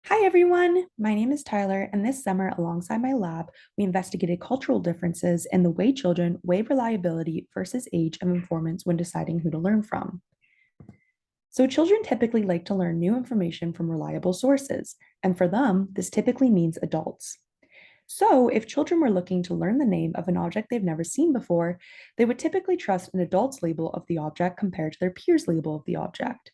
Hi everyone, my name is Tyler, and this summer, alongside my lab, we investigated cultural differences in the way children weigh reliability versus age of informants when deciding who to learn from. So, children typically like to learn new information from reliable sources, and for them, this typically means adults. So, if children were looking to learn the name of an object they've never seen before, they would typically trust an adult's label of the object compared to their peers' label of the object.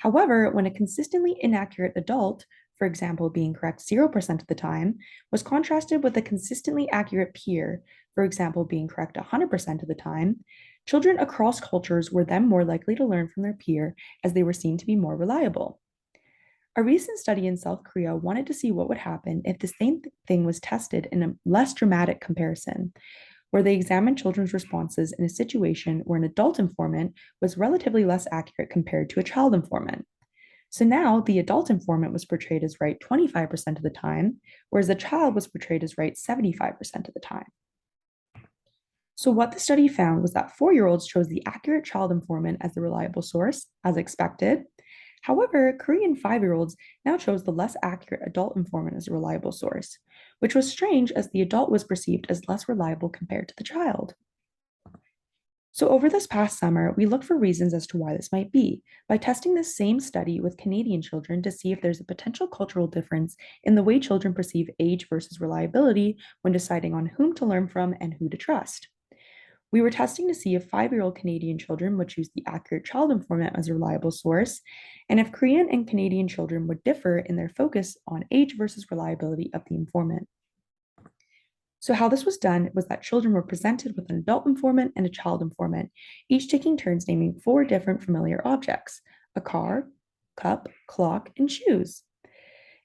However, when a consistently inaccurate adult, for example, being correct 0% of the time, was contrasted with a consistently accurate peer, for example, being correct 100% of the time, children across cultures were then more likely to learn from their peer as they were seen to be more reliable. A recent study in South Korea wanted to see what would happen if the same thing was tested in a less dramatic comparison, where they examined children's responses in a situation where an adult informant was relatively less accurate compared to a child informant. So now the adult informant was portrayed as right 25% of the time, whereas the child was portrayed as right 75% of the time. So, what the study found was that 4-year-olds chose the accurate child informant as the reliable source, as expected. However, Korean 5-year-olds now chose the less accurate adult informant as a reliable source, which was strange as the adult was perceived as less reliable compared to the child. So, over this past summer, we looked for reasons as to why this might be by testing the same study with Canadian children to see if there's a potential cultural difference in the way children perceive age versus reliability when deciding on whom to learn from and who to trust. We were testing to see if 5-year-old Canadian children would choose the accurate child informant as a reliable source, and if Korean and Canadian children would differ in their focus on age versus reliability of the informant. So, how this was done was that children were presented with an adult informant and a child informant, each taking turns naming 4 different familiar objects: a car, cup, clock, and shoes.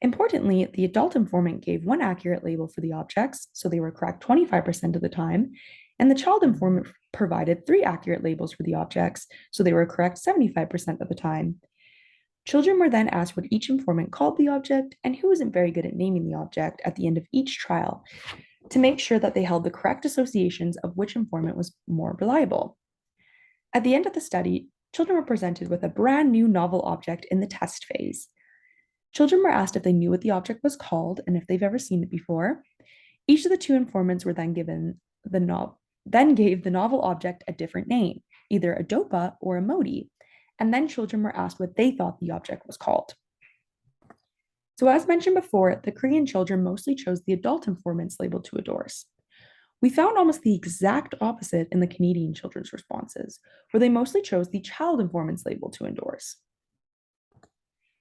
Importantly, the adult informant gave one accurate label for the objects, so they were correct 25% of the time, and the child informant provided 3 accurate labels for the objects, so they were correct 75% of the time. Children were then asked what each informant called the object and who wasn't very good at naming the object at the end of each trial, to make sure that they held the correct associations of which informant was more reliable. At the end of the study, children were presented with a brand new novel object in the test phase. Children were asked if they knew what the object was called and if they've ever seen it before. Each of the 2 informants were then gave the novel object a different name, either a dopa or a modi, and then children were asked what they thought the object was called. So, as mentioned before, the Korean children mostly chose the adult informants labeled to adorse. We found almost the exact opposite in the Canadian children's responses, where they mostly chose the child informants labeled to endorse.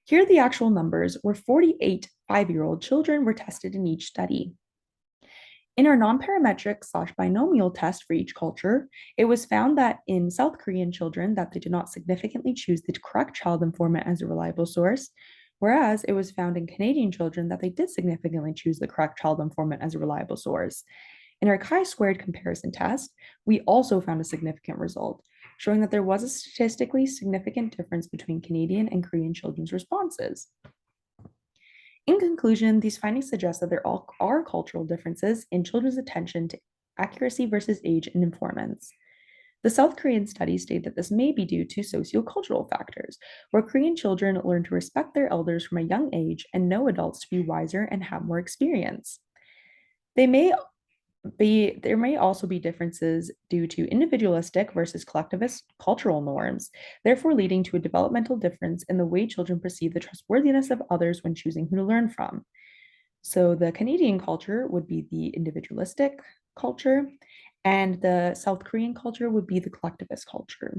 Here are the actual numbers, where 48 5-year-old children were tested in each study. In our non-parametric/binomial test for each culture, it was found that in South Korean children that they did not significantly choose the correct child informant as a reliable source, whereas it was found in Canadian children that they did significantly choose the correct child informant as a reliable source. In our chi-squared comparison test, we also found a significant result, showing that there was a statistically significant difference between Canadian and Korean children's responses. In conclusion, these findings suggest that there are cultural differences in children's attention to accuracy versus age in informants. The South Korean studies state that this may be due to sociocultural factors, where Korean children learn to respect their elders from a young age and know adults to be wiser and have more experience. They may there may also be differences due to individualistic versus collectivist cultural norms, therefore leading to a developmental difference in the way children perceive the trustworthiness of others when choosing who to learn from. So the Canadian culture would be the individualistic culture, and the South Korean culture would be the collectivist culture.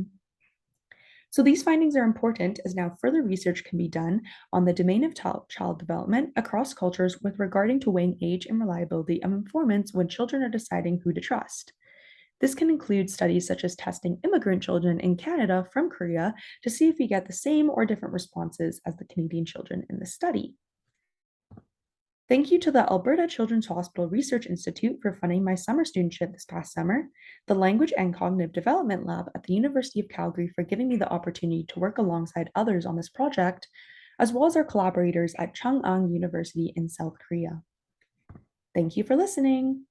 So these findings are important as now further research can be done on the domain of child development across cultures with regarding to weighing age and reliability of informants when children are deciding who to trust. This can include studies such as testing immigrant children in Canada from Korea to see if we get the same or different responses as the Canadian children in the study. Thank you to the Alberta Children's Hospital Research Institute for funding my summer studentship this past summer, the Language and Cognitive Development Lab at the University of Calgary for giving me the opportunity to work alongside others on this project, as well as our collaborators at Chungang University in South Korea. Thank you for listening.